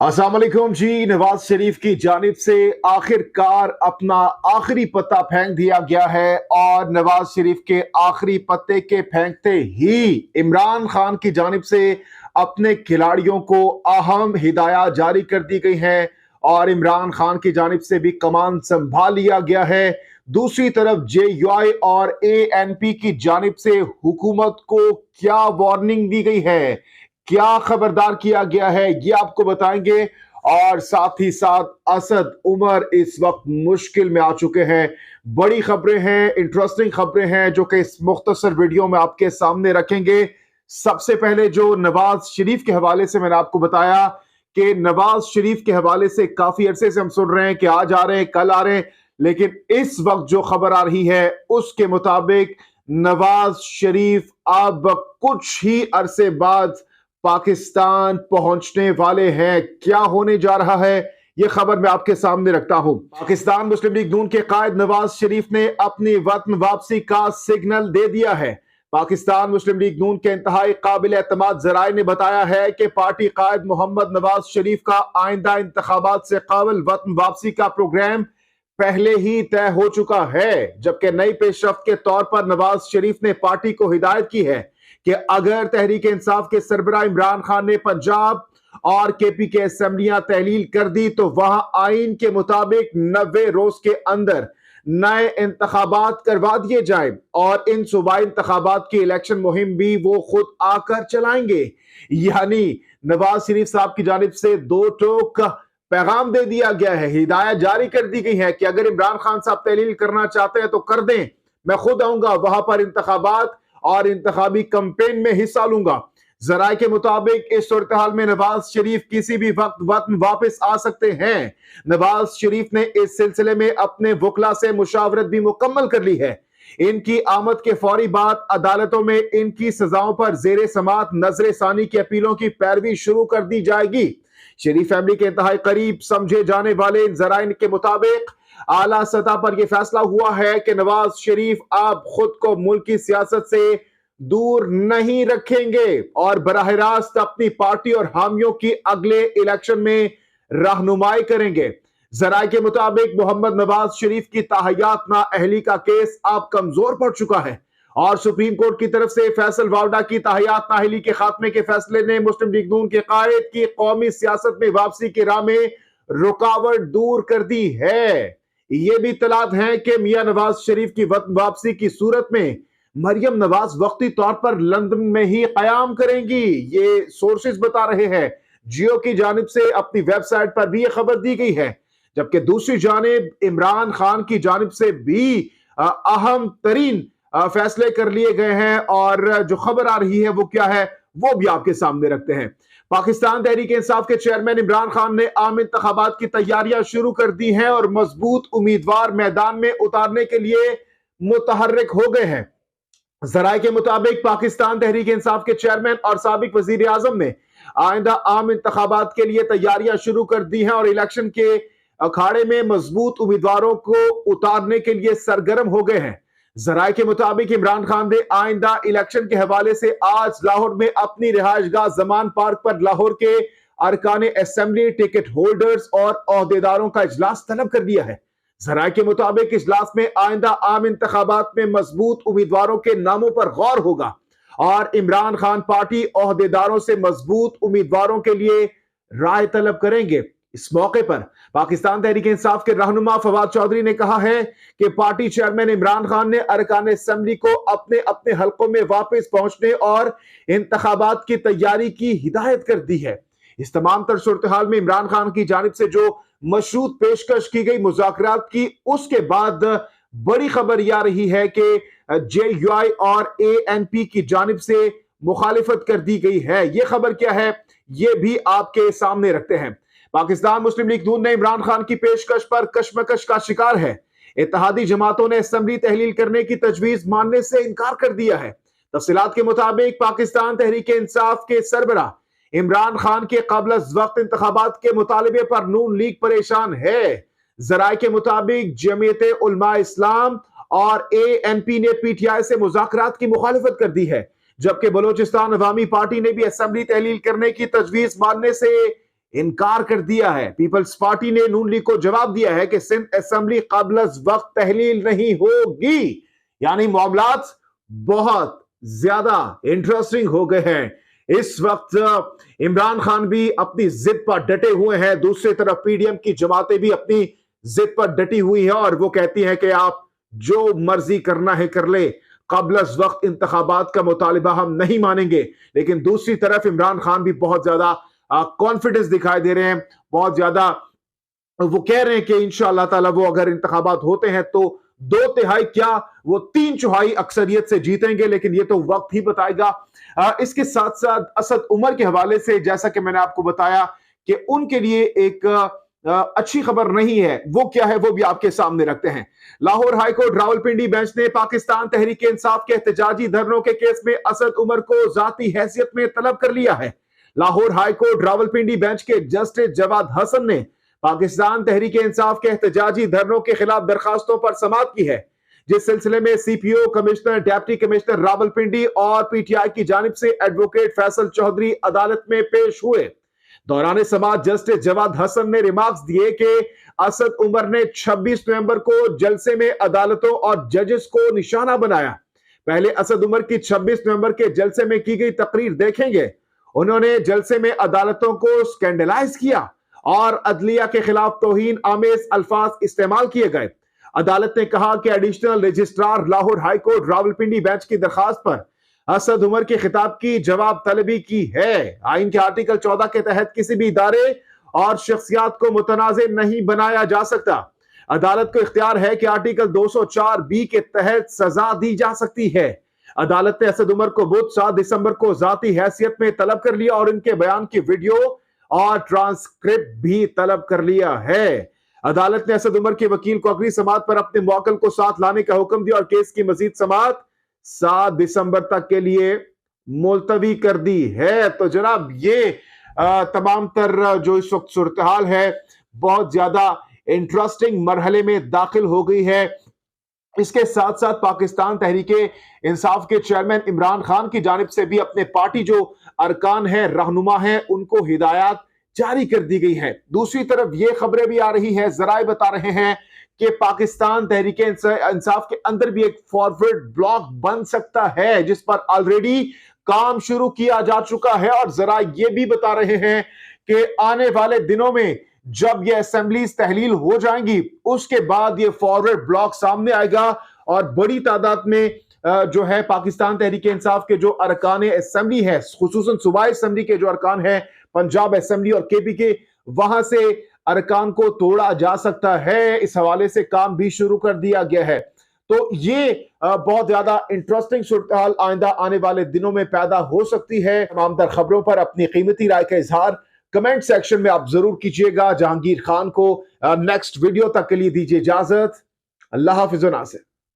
अस्सलाम वालेकुम जी। नवाज शरीफ की जानिब से आखिरकार अपना आखिरी पत्ता फेंक दिया गया है और नवाज शरीफ के आखिरी पत्ते के फेंकते ही इमरान खान की जानिब से अपने खिलाड़ियों को अहम हिदायत जारी कर दी गई है और इमरान खान की जानिब से भी कमान संभाल लिया गया है। दूसरी तरफ JUI और ANP की जानिब से हुकूमत को क्या वार्निंग दी गई है, क्या खबरदार किया गया है, ये आपको बताएंगे। और साथ ही साथ असद उमर इस वक्त मुश्किल में आ चुके हैं। बड़ी खबरें हैं, इंटरेस्टिंग खबरें हैं जो कि इस मुख्तसर वीडियो में आपके सामने रखेंगे। सबसे पहले जो नवाज शरीफ के हवाले से मैंने आपको बताया कि नवाज शरीफ के हवाले से काफी अरसे से हम सुन रहे हैं कि आज आ रहे हैं, कल आ रहे हैं, लेकिन इस वक्त जो खबर आ रही है उसके मुताबिक नवाज शरीफ अब कुछ ही अरसे बाद पाकिस्तान पहुंचने वाले हैं। क्या होने जा रहा है ये खबर मैं आपके सामने रखता हूं। पाकिस्तान मुस्लिम लीग नून के कायद नवाज शरीफ ने अपनी वतन वापसी का सिग्नल दे दिया है। पाकिस्तान मुस्लिम लीग नून के इंतहाई काबिल एतमाद जराए ने बताया है कि पार्टी कायद मोहम्मद नवाज शरीफ का आइंदा इंतखाबात से काबिल वतन वापसी का प्रोग्राम पहले ही तय हो चुका है, जबकि नई पेशरफ्त के तौर पर नवाज शरीफ ने पार्टी को हिदायत की है कि अगर तहरीक इंसाफ के सरबराह इमरान खान ने पंजाब और KP के असेंबलियां तहलील कर दी तो वहां आइन के मुताबिक 90 रोज के अंदर नए इंतखाबात करवा दिए जाए और इन सूबाई इंतखाबात की इलेक्शन मुहिम भी वो खुद आकर चलाएंगे। यानी नवाज शरीफ साहब की जानिब से दो टोक पैगाम दे दिया गया है, हिदायत जारी कर दी गई है कि अगर इमरान खान साहब तहलील करना चाहते हैं तो कर दें, मैं खुद आऊंगा वहां पर इंतखाबात और इंतखाबी कैंपेन में हिस्सा लूंगा। जराए के मुताबिक इस सूरत हाल में नवाज शरीफ किसी भी वक्त वापस आ सकते हैं। नवाज शरीफ ने इस सिलसिले में अपने वकला से मुशावरत भी मुकम्मल कर ली है। इनकी आमद के फौरी बाद अदालतों में इनकी सजाओं पर जेर समात नजर सानी की अपीलों की पैरवी शुरू कर दी जाएगी। शरीफ फैमिली के इंतहाई करीब समझे जाने वाले जराइन के मुताबिक आला सतह पर यह फैसला हुआ है कि नवाज शरीफ अब खुद को मुल्क की सियासत से दूर नहीं रखेंगे और बराह रास्त अपनी पार्टी और हामियों की अगले इलेक्शन में रहनुमाई करेंगे। जराए के मुताबिक मोहम्मद नवाज शरीफ की ताहयात नाअहली का केस अब कमजोर पड़ चुका है और सुप्रीम कोर्ट की तरफ से फैसल वावडा की ताहयात नाअहली के खात्मे के फैसले ने मुस्लिम लीग नून के कायद की कौमी सियासत में वापसी की राह में रुकावट दूर कर दी है। ये भी इत्तलात है कि मियां नवाज शरीफ की वापसी की सूरत में मरियम नवाज वक्ती तौर पर लंदन में ही कयाम करेंगी, ये सोर्सेज बता रहे हैं। जियो की जानिब से अपनी वेबसाइट पर भी ये खबर दी गई है, जबकि दूसरी जानिब इमरान खान की जानिब से भी अहम तरीन फैसले कर लिए गए हैं और जो खबर आ रही है वो क्या है वो भी आपके सामने रखते हैं। पाकिस्तान तहरीक इंसाफ के चेयरमैन इमरान खान ने आम इंतखाबात की तैयारियां शुरू कर दी हैं और मजबूत उम्मीदवार मैदान में उतारने के लिए मुतहर्रिक हो गए हैं। जराए के मुताबिक पाकिस्तान तहरीक इंसाफ के चेयरमैन और साबिक वजीर आजम ने आइंदा आम इंतखाबात के लिए तैयारियां शुरू कर दी हैं और इलेक्शन के अखाड़े में मजबूत उम्मीदवारों को उतारने के लिए सरगर्म हो गए हैं। जराए के मुताबिक इमरान खान ने आइंदा इलेक्शन के हवाले से आज लाहौर में अपनी रिहायशगाह जमान पार्क पर लाहौर के अरकान असेंबली, टिकट होल्डर्स और ओहदेदारों का इजलास तलब कर लिया है। जराए के मुताबिक इजलास में आइंदा आम इंतखाबात में मजबूत उम्मीदवारों के नामों पर गौर होगा और इमरान खान पार्टी ओहदेदारों से मजबूत उम्मीदवारों के लिए राय तलब करेंगे। इस मौके पर पाकिस्तान तहरीक इंसाफ के रहनुमा फवाद चौधरी ने कहा है कि पार्टी चेयरमैन इमरान खान ने अरकान असेंबली को अपने अपने हलकों में वापस पहुंचने और इंतखाबात की तैयारी की हिदायत कर दी है। इस तमाम तर सूरत हाल में इमरान खान की जानिब से जो मशरूत पेशकश की गई मुज़ाकरात की, उसके बाद बड़ी खबर यह आ रही है कि JUI और ANP की जानिब से मुखालिफत कर दी गई है। यह खबर क्या है ये भी आपके सामने रखते हैं। पाकिस्तान मुस्लिम लीग नून ने इमरान खान की पेशकश पर कशमकश का शिकार है। इत्तेहादी जमातों ने असेंबली तहलील करने की तजवीज मानने से इनकार कर दिया है। तफसीलात के मुताबिक पाकिस्तान तहरीक इंसाफ के सरबराह इमरान खान के क़ब्ल वक्त इंतखाबात के मुतालबे पर नून लीग परेशान है। जराए के मुताबिक जमीयत उलमा इस्लाम और ANP ने PTI से मुज़ाकरात की मुखालिफत कर दी है, जबकि बलोचिस्तान अवामी पार्टी ने भी असेंबली तहलील करने की तजवीज मानने से इनकार कर दिया है। पीपल्स पार्टी ने नून लीग को जवाब दिया है कि सिंध असेंबली क़ब्ल अज़ वक्त तहलील नहीं होगी। यानी मामलात बहुत ज्यादा इंटरेस्टिंग हो गए हैं। इस वक्त इमरान खान भी अपनी जिद पर डटे हुए हैं, दूसरी तरफ पीडीएम की जमातें भी अपनी जिद पर डटी हुई है और वो कहती हैं कि आप जो मर्जी करना है कर ले, क़ब्ल अज़ वक्त इंतखाबात का मुतालिबा हम नहीं मानेंगे। लेकिन दूसरी तरफ इमरान खान भी बहुत ज्यादा कॉन्फिडेंस दिखाई दे रहे हैं, बहुत ज्यादा वो कह रहे हैं कि इंशाअल्लाह ताला वो अगर इंतखाबात होते हैं तो 2/3 क्या वो 3/4 अक्सरियत से जीतेंगे, लेकिन ये तो वक्त ही बताएगा। इसके साथ साथ असद उमर के हवाले से जैसा कि मैंने आपको बताया कि उनके लिए एक अच्छी खबर नहीं है, वो क्या है वो भी आपके सामने रखते हैं। लाहौर हाईकोर्ट रावलपिंडी बेंच ने पाकिस्तान तहरीक इंसाफ के एहतजाजी धरनों के केस में असद उमर को जाती हैसियत में तलब कर लिया है। लाहौर हाईकोर्ट रावलपिंडी बेंच के जस्टिस जवाद हसन ने पाकिस्तान तहरीक इंसाफ के एहतजाजी धरनों के खिलाफ दरखास्तों पर समाअत की है, जिस सिलसिले में CPO, commissioner, deputy commissioner Rawalpindi और पीटीआई की जानिब से एडवोकेट फैसल चौधरी अदालत में पेश हुए। दौरान समाअत जस्टिस जवाद हसन ने रिमार्क्स दिए कि असद उमर ने 26 नवंबर को जलसे में अदालतों और जजेस को निशाना बनाया। पहले असद उमर की 26 नवंबर के जलसे में की गई तकरीर देखेंगे। उन्होंने जलसे में अदालतों को स्कैंडलाइज किया और अदलिया के खिलाफ तौहीन आमेज अल्फाज इस्तेमाल किए गए। अदालत ने कहा कि additional registrar Lahore high court Rawalpindi bench की दरखास्त पर असद उमर के खिताब की जवाब तलबी की है। आइन के आर्टिकल 14 के तहत किसी भी इदारे और शख्सियात को मुतनाज़े नहीं बनाया जा सकता। अदालत को इख्तियार है कि आर्टिकल 204B के तहत सजा दी जा सकती है। अदालत ने असद उमर को बुध 7 दिसंबर को जाती हैसियत में तलब कर लिया और इनके बयान की वीडियो और ट्रांसक्रिप्ट भी तलब कर लिया है। अदालत ने असद उमर के वकील को अगली समाअत पर अपने मुवक्किल को साथ लाने का हुक्म दिया और केस की मजीद समाअत 7 दिसंबर तक के लिए मुलतवी कर दी है। तो जनाब ये तमाम तर जो इस वक्त सूरत हाल है बहुत ज्यादा इंटरेस्टिंग मरहले में दाखिल हो गई है। इसके साथ साथ पाकिस्तान तहरीके इंसाफ के चेयरमैन इमरान खान की जानिब से भी अपने पार्टी जो अरकान है, रहनुमा है, उनको हिदायत जारी कर दी गई है। दूसरी तरफ ये खबरें भी आ रही है, जराए बता रहे हैं कि पाकिस्तान तहरीके इंसाफ के अंदर भी एक फॉरवर्ड ब्लॉक बन सकता है, जिस पर ऑलरेडी काम शुरू किया जा चुका है। और जरा ये भी बता रहे हैं कि आने वाले दिनों में जब ये असेंबलीज तहलील हो जाएंगी उसके बाद ये फॉरवर्ड ब्लॉक सामने आएगा और बड़ी तादाद में जो है पाकिस्तान तहरीक इंसाफ के जो अरकान असेंबली है, खुसूसन सूबाई असेंबली के जो अरकान है, पंजाब असेंबली और केपी के, वहां से अरकान को तोड़ा जा सकता है। इस हवाले से काम भी शुरू कर दिया गया है। तो ये बहुत ज्यादा इंटरेस्टिंग सूरत आइंदा आने वाले दिनों में पैदा हो सकती है। तमाम तर खबरों पर अपनी कीमती राय का इजहार कमेंट सेक्शन में आप जरूर कीजिएगा। जहांगीर खान को नेक्स्ट वीडियो तक के लिए दीजिए इजाजत। अल्लाह हाफिज़ व नासिर।